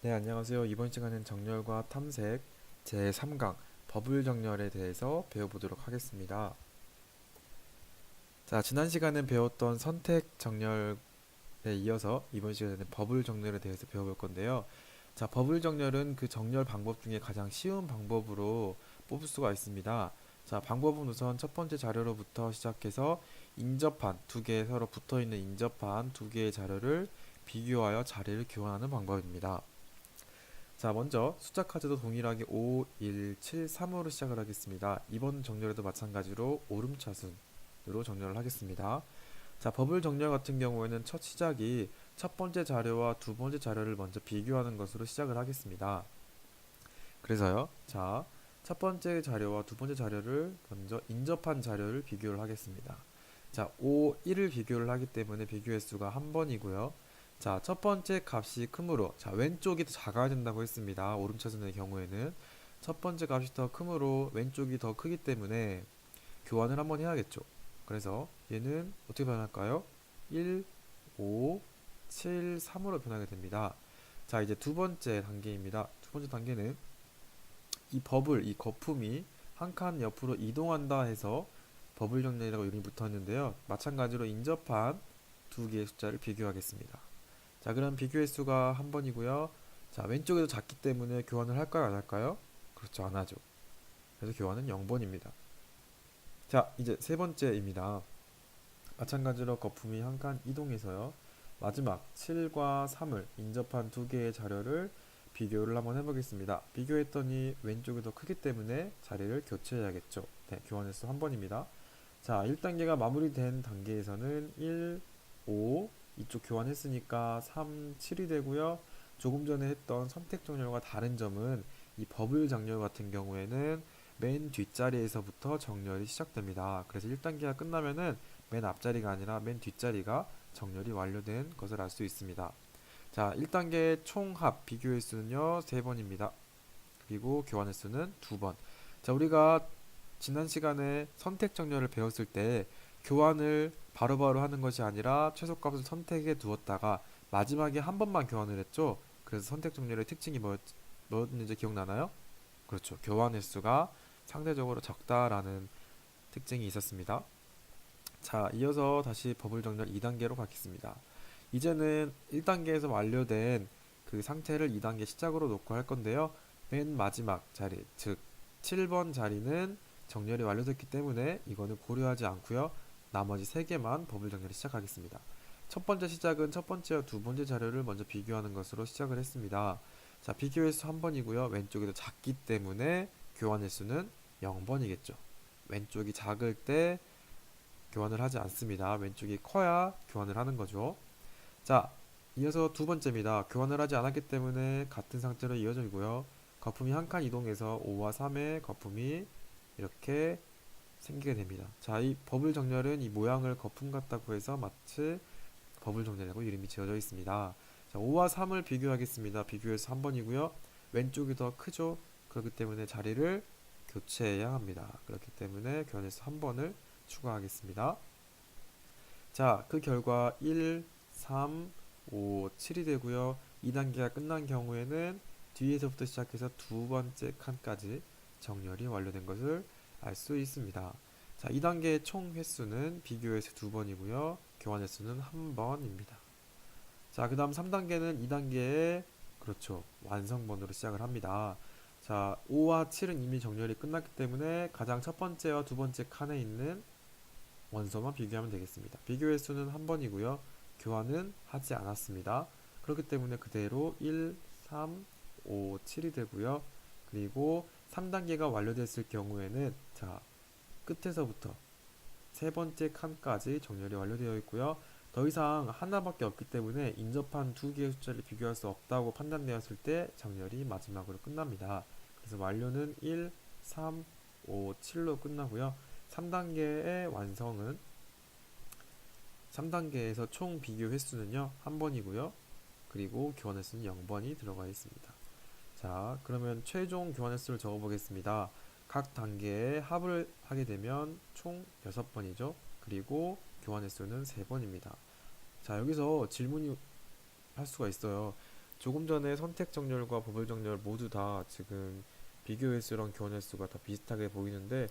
네, 안녕하세요. 이번 시간은 정렬과 탐색 제3강 버블 정렬에 대해서 배워보도록 하겠습니다. 자, 지난 시간은 배웠던 선택 정렬에 이어서 이번 시간에는 버블 정렬에 대해서 배워볼 건데요. 자, 버블 정렬은 그 정렬 방법 중에 가장 쉬운 방법으로 뽑을 수가 있습니다. 자, 방법은 우선 첫 번째 자료로부터 시작해서 인접한 두 개 서로 붙어 있는 인접한 두 개의 자료를 비교하여 자리를 교환하는 방법입니다. 자, 먼저 숫자 카드도 동일하게 5, 1, 7, 3으로 시작을 하겠습니다. 이번 정렬에도 마찬가지로 오름차순으로 정렬을 하겠습니다. 자, 버블 정렬 같은 경우에는 첫 시작이 첫 번째 자료와 두 번째 자료를 먼저 비교하는 것으로 시작을 하겠습니다. 그래서요, 자, 첫 번째 자료와 두 번째 자료를 먼저 인접한 자료를 비교를 하겠습니다. 자, 5, 1을 비교를 하기 때문에 비교 횟수가 한 번이고요. 자, 첫 번째 값이 크므로, 자, 왼쪽이 더 작아야 된다고 했습니다. 오름차순의 경우에는 첫 번째 값이 더 크므로 왼쪽이 더 크기 때문에 교환을 한번 해야겠죠. 그래서 얘는 어떻게 변할까요? 1, 5, 7, 3으로 변하게 됩니다. 자, 이제 두 번째 단계입니다. 두 번째 단계는 이 거품이 한 칸 옆으로 이동한다 해서 버블 정렬이라고 이름이 붙었는데요. 마찬가지로 인접한 두 개의 숫자를 비교하겠습니다. 자, 그럼 비교 횟수가 한 번이고요. 자, 왼쪽에도 작기 때문에 교환을 할까요, 안 할까요? 그렇죠, 안 하죠. 그래서 교환은 0번입니다. 자, 이제 세 번째입니다. 마찬가지로 거품이 한 칸 이동해서요. 마지막 7과 3을 인접한 두 개의 자료를 비교를 한번 해보겠습니다. 비교했더니 왼쪽이 더 크기 때문에 자리를 교체해야겠죠. 네, 교환 횟수 한 번입니다. 자, 1단계가 마무리된 단계에서는 1, 5 이쪽 교환했으니까 3, 7이 되고요. 조금 전에 했던 선택 정렬과 다른 점은 이 버블 정렬 같은 경우에는 맨 뒷자리에서부터 정렬이 시작됩니다. 그래서 1단계가 끝나면은 맨 앞자리가 아니라 맨 뒷자리가 정렬이 완료된 것을 알 수 있습니다. 자, 1단계 총합 비교 횟수는요, 3번입니다. 그리고 교환 횟수는 2번. 자, 우리가 지난 시간에 선택 정렬을 배웠을 때 교환을 바로바로 하는 것이 아니라 최소값을 선택해 두었다가 마지막에 한 번만 교환을 했죠. 그래서 선택 정렬의 특징이 뭐였는지 기억나나요? 그렇죠. 교환 횟수가 상대적으로 적다라는 특징이 있었습니다. 자, 이어서 다시 버블 정렬 2단계로 가겠습니다. 이제는 1단계에서 완료된 그 상태를 2단계 시작으로 놓고 할 건데요. 맨 마지막 자리, 즉 7번 자리는 정렬이 완료됐기 때문에 이거는 고려하지 않고요. 나머지 3개만 버블 정렬을 시작하겠습니다. 첫 번째 시작은 첫 번째와 두 번째 자료를 먼저 비교하는 것으로 시작을 했습니다. 자, 비교 횟수 한 번이고요. 왼쪽이 더 작기 때문에 교환 횟수는 0번이겠죠. 왼쪽이 작을 때 교환을 하지 않습니다. 왼쪽이 커야 교환을 하는 거죠. 자, 이어서 두 번째입니다. 교환을 하지 않았기 때문에 같은 상태로 이어지고요. 거품이 한 칸 이동해서 5와 3의 거품이 이렇게 생기게 됩니다. 자, 이 버블 정렬은 이 모양을 거품 같다고 해서 마치 버블 정렬이라고 이름이 지어져 있습니다. 자, 5와 3을 비교하겠습니다. 비교해서 한 번이고요. 왼쪽이 더 크죠. 그렇기 때문에 자리를 교체해야 합니다. 그렇기 때문에 교환해서 한 번을 추가하겠습니다. 자, 그 결과 1, 3, 5, 7이 되고요. 2단계가 끝난 경우에는 뒤에서부터 시작해서 두 번째 칸까지 정렬이 완료된 것을 알 수 있습니다. 자, 2단계의 총 횟수는 비교 횟수 2번이고요. 교환 횟수는 1번입니다. 자, 그 다음 3단계는 2단계의 그렇죠. 완성본으로 시작을 합니다. 자, 5와 7은 이미 정렬이 끝났기 때문에 가장 첫 번째와 두 번째 칸에 있는 원소만 비교하면 되겠습니다. 비교 횟수는 한 번이고요. 교환은 하지 않았습니다. 그렇기 때문에 그대로 1, 3, 5, 7이 되고요. 그리고 3단계가 완료됐을 경우에는 자, 끝에서부터 세 번째 칸까지 정렬이 완료되어 있고요. 더 이상 하나밖에 없기 때문에 인접한 두 개의 숫자를 비교할 수 없다고 판단되었을 때 정렬이 마지막으로 끝납니다. 그래서 완료는 1, 3, 5, 7로 끝나고요. 3단계의 완성은 3단계에서 총 비교 횟수는요, 한 번이고요. 그리고 교환 횟수는 0번이 들어가 있습니다. 자, 그러면 최종 교환 횟수를 적어 보겠습니다. 각 단계에 합을 하게 되면 총 6번이죠. 그리고 교환 횟수는 3번입니다. 자, 여기서 질문이 할 수가 있어요. 조금 전에 선택 정렬과 버블 정렬 모두 다 지금 비교 횟수랑 교환 횟수가 다 비슷하게 보이는데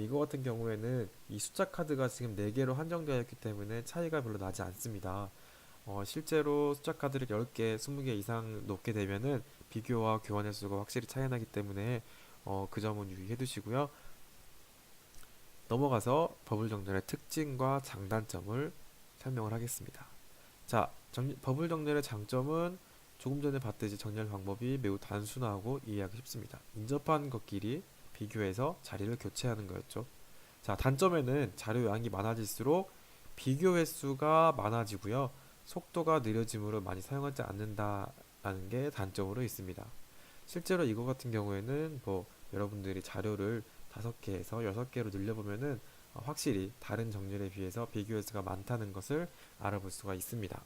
이거 같은 경우에는 이 숫자 카드가 지금 4개로 한정되어 있기 때문에 차이가 별로 나지 않습니다. 실제로 숫자 카드를 10개, 20개 이상 놓게 되면은 비교와 교환 횟수가 확실히 차이 나기 때문에 그 점은 유의해 두시고요. 넘어가서 버블 정렬의 특징과 장단점을 설명을 하겠습니다. 자, 버블 정렬의 장점은 조금 전에 봤듯이 정렬 방법이 매우 단순하고 이해하기 쉽습니다. 인접한 것끼리 비교해서 자리를 교체하는 거였죠. 자, 단점에는 자료 양이 많아질수록 비교 횟수가 많아지고요. 속도가 느려짐으로 많이 사용하지 않는다라는 게 단점으로 있습니다. 실제로 이거 같은 경우에는 뭐 여러분들이 자료를 5개에서 6개로 늘려보면은 확실히 다른 정렬에 비해서 비교 횟수가 많다는 것을 알아볼 수가 있습니다.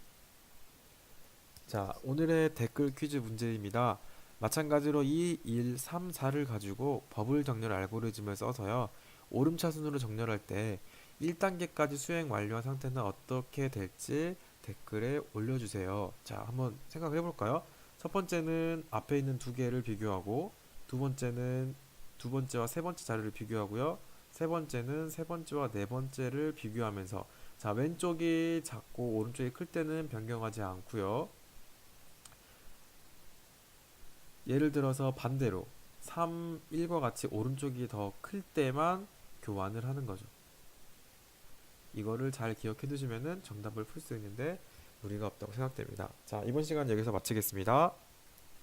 자, 오늘의 댓글 퀴즈 문제입니다. 마찬가지로 2, 1, 3, 4를 가지고 버블 정렬 알고리즘을 써서요. 오름차순으로 정렬할 때 1단계까지 수행 완료한 상태는 어떻게 될지 댓글에 올려주세요. 자, 한번 생각을 해볼까요? 첫 번째는 앞에 있는 두 개를 비교하고, 두 번째는 두 번째와 세 번째 자료를 비교하고요. 세 번째는 세 번째와 네 번째를 비교하면서, 자, 왼쪽이 작고 오른쪽이 클 때는 변경하지 않고요. 예를 들어서 반대로 3, 1과 같이 오른쪽이 더 클 때만 교환을 하는 거죠. 이거를 잘 기억해 두시면은 정답을 풀 수 있는데 무리가 없다고 생각됩니다. 자, 이번 시간 여기서 마치겠습니다.